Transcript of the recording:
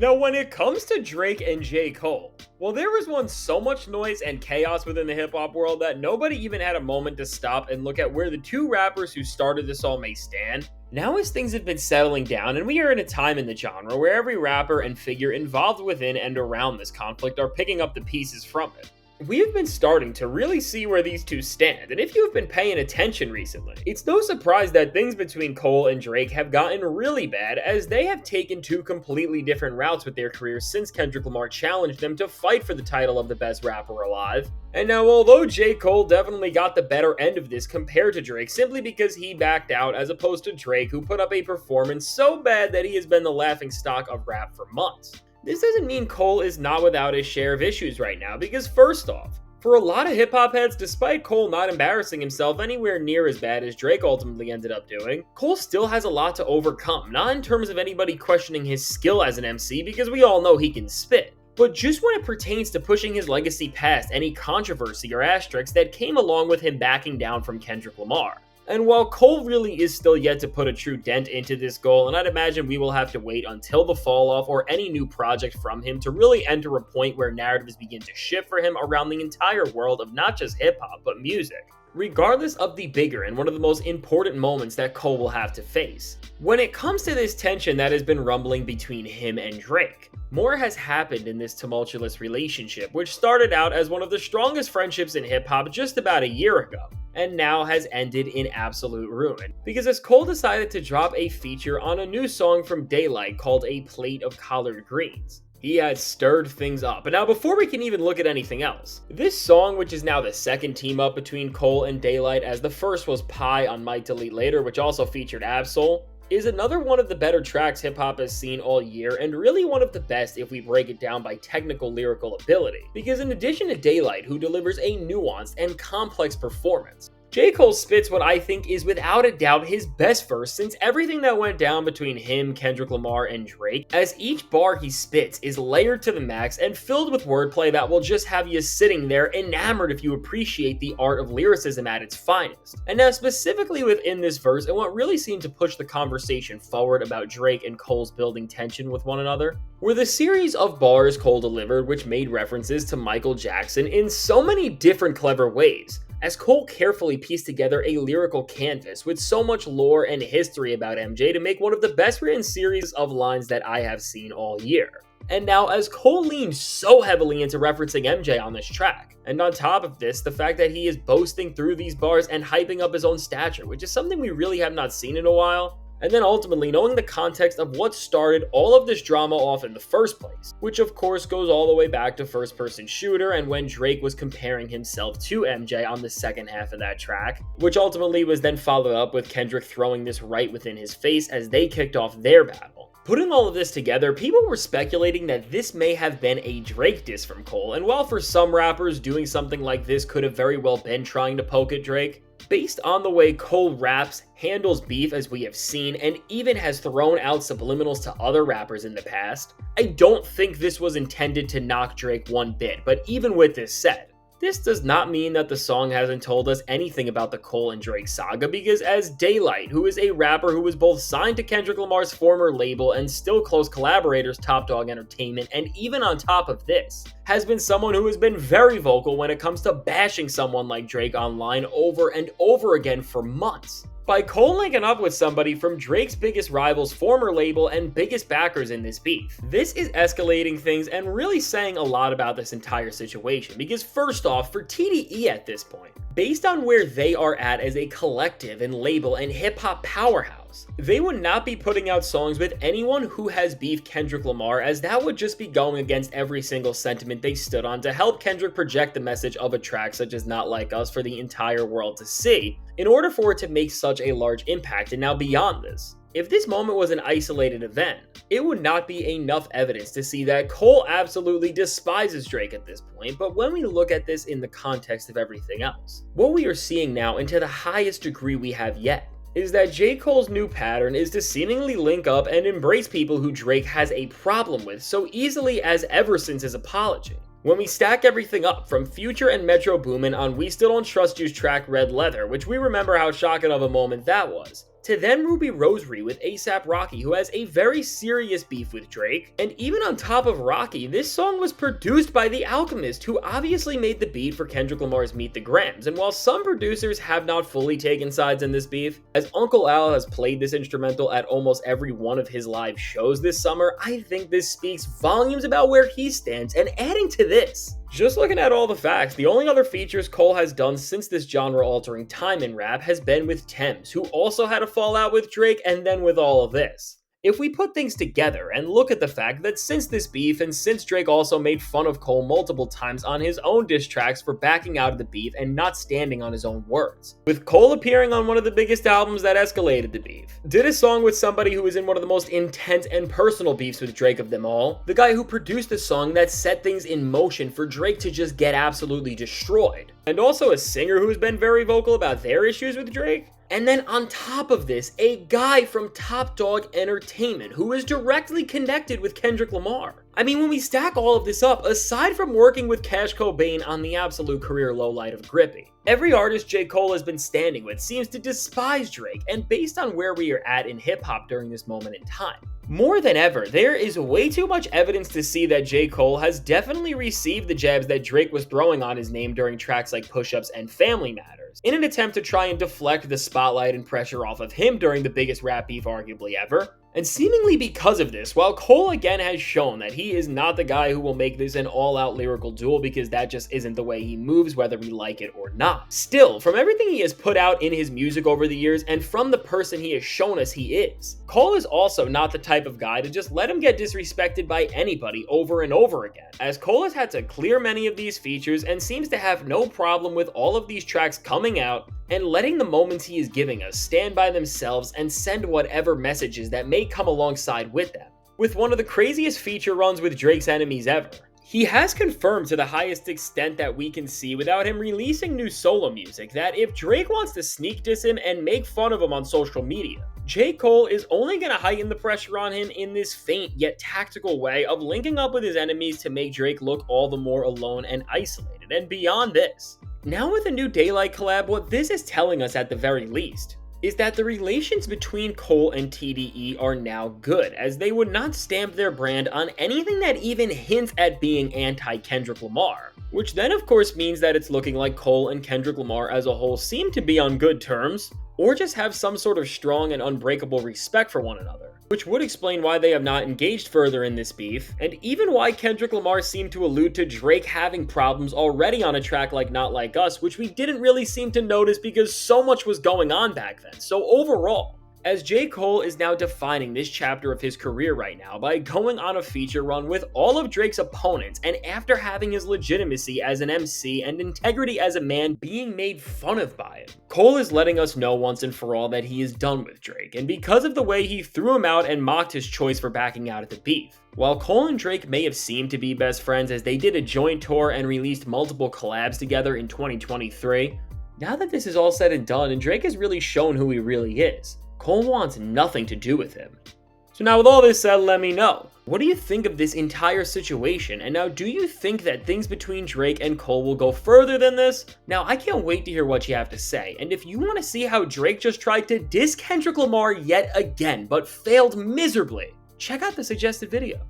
Now, when it comes to Drake and J. Cole, well, there was once so much noise and chaos within the hip hop world that nobody even had a moment to stop and look at where the two rappers who started this all may stand. Now, as things have been settling down, and we are in a time in the genre where every rapper and figure involved within and around this conflict are picking up the pieces from it, we have been starting to really see where these two stand, and if you have been paying attention recently, it's no surprise that things between Cole and Drake have gotten really bad, as they have taken two completely different routes with their careers since Kendrick Lamar challenged them to fight for the title of the best rapper alive. And now, although J. Cole definitely got the better end of this compared to Drake simply because he backed out as opposed to Drake, who put up a performance so bad that he has been the laughingstock of rap for months, this doesn't mean Cole is not without his share of issues right now, because first off, for a lot of hip-hop heads, despite Cole not embarrassing himself anywhere near as bad as Drake ultimately ended up doing, Cole still has a lot to overcome, not in terms of anybody questioning his skill as an MC, because we all know he can spit, but just when it pertains to pushing his legacy past any controversy or asterisks that came along with him backing down from Kendrick Lamar. And while Cole really is still yet to put a true dent into this goal, and I'd imagine we will have to wait until the fall off or any new project from him to really enter a point where narratives begin to shift for him around the entire world of not just hip hop, but music. Regardless of the bigger and one of the most important moments that Cole will have to face, when it comes to this tension that has been rumbling between him and Drake, more has happened in this tumultuous relationship, which started out as one of the strongest friendships in hip hop just about a year ago, and now has ended in absolute ruin. Because as Cole decided to drop a feature on a new song from Daylight called A Plate of Collard Greens, he had stirred things up. But now, before we can even look at anything else, this song, which is now the second team up between Cole and Daylight, as the first was Pie on Might Delete Later, which also featured Absol, is another one of the better tracks hip hop has seen all year, and really one of the best if we break it down by technical lyrical ability. Because in addition to Daylight, who delivers a nuanced and complex performance, J. Cole spits what I think is without a doubt his best verse since everything that went down between him, Kendrick Lamar, and Drake, as each bar he spits is layered to the max and filled with wordplay that will just have you sitting there enamored if you appreciate the art of lyricism at its finest. And now specifically within this verse, and what really seemed to push the conversation forward about Drake and Cole's building tension with one another, were the series of bars Cole delivered which made references to Michael Jackson in so many different clever ways, as Cole carefully pieced together a lyrical canvas with so much lore and history about MJ to make one of the best written series of lines that I have seen all year. And now, as Cole leaned so heavily into referencing MJ on this track, and on top of this, the fact that he is boasting through these bars and hyping up his own stature, which is something we really have not seen in a while, and then ultimately knowing the context of what started all of this drama off in the first place, which of course goes all the way back to First Person Shooter and when Drake was comparing himself to MJ on the second half of that track, which ultimately was then followed up with Kendrick throwing this right within his face as they kicked off their battle. Putting all of this together, people were speculating that this may have been a Drake diss from Cole, and while for some rappers doing something like this could have very well been trying to poke at Drake, based on the way Cole raps, handles beef as we have seen, and even has thrown out subliminals to other rappers in the past, I don't think this was intended to knock Drake one bit. But even with this said, this does not mean that the song hasn't told us anything about the Cole and Drake saga, because as Daylight, who is a rapper who was both signed to Kendrick Lamar's former label and still close collaborators Top Dog Entertainment, and even on top of this, has been someone who has been very vocal when it comes to bashing someone like Drake online over and over again for months. By Cole linking up with somebody from Drake's biggest rival's former label and biggest backers in this beef, this is escalating things and really saying a lot about this entire situation, because first off, for TDE at this point, based on where they are at as a collective and label and hip-hop powerhouse, they would not be putting out songs with anyone who has beefed Kendrick Lamar, as that would just be going against every single sentiment they stood on to help Kendrick project the message of a track such as Not Like Us for the entire world to see, in order for it to make such a large impact. And now beyond this, if this moment was an isolated event, it would not be enough evidence to see that Cole absolutely despises Drake at this point, but when we look at this in the context of everything else, what we are seeing now, and to the highest degree we have yet, is that J. Cole's new pattern is to seemingly link up and embrace people who Drake has a problem with so easily as ever since his apology. When we stack everything up, from Future and Metro Boomin on We Still Don't Trust You's track Red Leather, which we remember how shocking of a moment that was, to then Ruby Rosary with A$AP Rocky, who has a very serious beef with Drake. And even on top of Rocky, this song was produced by The Alchemist, who obviously made the beat for Kendrick Lamar's Meet the Grams. And while some producers have not fully taken sides in this beef, as Uncle Al has played this instrumental at almost every one of his live shows this summer, I think this speaks volumes about where he stands. And adding to this, just looking at all the facts, the only other features Cole has done since this genre-altering time in rap has been with Tems, who also had a fallout with Drake, and then with all of this. If we put things together and look at the fact that since this beef and since Drake also made fun of Cole multiple times on his own diss tracks for backing out of the beef and not standing on his own words, with Cole appearing on one of the biggest albums that escalated the beef, did a song with somebody who was in one of the most intense and personal beefs with Drake of them all, the guy who produced a song that set things in motion for Drake to just get absolutely destroyed, and also a singer who has been very vocal about their issues with Drake. And then on top of this, a guy from Top Dog Entertainment who is directly connected with Kendrick Lamar. I mean, when we stack all of this up, aside from working with Cash Cobain on the absolute career lowlight of Grippy, every artist J. Cole has been standing with seems to despise Drake, and based on where we are at in hip-hop during this moment in time, more than ever, there is way too much evidence to see that J. Cole has definitely received the jabs that Drake was throwing on his name during tracks like Push-Ups and Family Matters, in an attempt to try and deflect the spotlight and pressure off of him during the biggest rap beef arguably ever. And seemingly because of this, while Cole again has shown that he is not the guy who will make this an all-out lyrical duel because that just isn't the way he moves, whether we like it or not. Still, from everything he has put out in his music over the years and from the person he has shown us he is, Cole is also not the type of guy to just let him get disrespected by anybody over and over again, as Cole has had to clear many of these features and seems to have no problem with all of these tracks coming out and letting the moments he is giving us stand by themselves and send whatever messages that may come alongside with them. With one of the craziest feature runs with Drake's enemies ever, he has confirmed to the highest extent that we can see without him releasing new solo music that if Drake wants to sneak diss him and make fun of him on social media, J. Cole is only going to heighten the pressure on him in this faint yet tactical way of linking up with his enemies to make Drake look all the more alone and isolated. And beyond this, now with a new Daylight collab, what this is telling us at the very least is that the relations between Cole and TDE are now good, as they would not stamp their brand on anything that even hints at being anti-Kendrick Lamar. Which then of course means that it's looking like Cole and Kendrick Lamar as a whole seem to be on good terms, or just have some sort of strong and unbreakable respect for one another. Which would explain why they have not engaged further in this beef, and even why Kendrick Lamar seemed to allude to Drake having problems already on a track like Not Like Us, which we didn't really seem to notice because so much was going on back then. So overall, as J. Cole is now defining this chapter of his career right now by going on a feature run with all of Drake's opponents, and after having his legitimacy as an MC and integrity as a man being made fun of by him, Cole is letting us know once and for all that he is done with Drake, and because of the way he threw him out and mocked his choice for backing out of the beef. While Cole and Drake may have seemed to be best friends as they did a joint tour and released multiple collabs together in 2023, now that this is all said and done and Drake has really shown who he really is, Cole wants nothing to do with him. So now with all this said, let me know. What do you think of this entire situation? And now, do you think that things between Drake and Cole will go further than this? Now, I can't wait to hear what you have to say. And if you want to see how Drake just tried to diss Kendrick Lamar yet again, but failed miserably, check out the suggested video.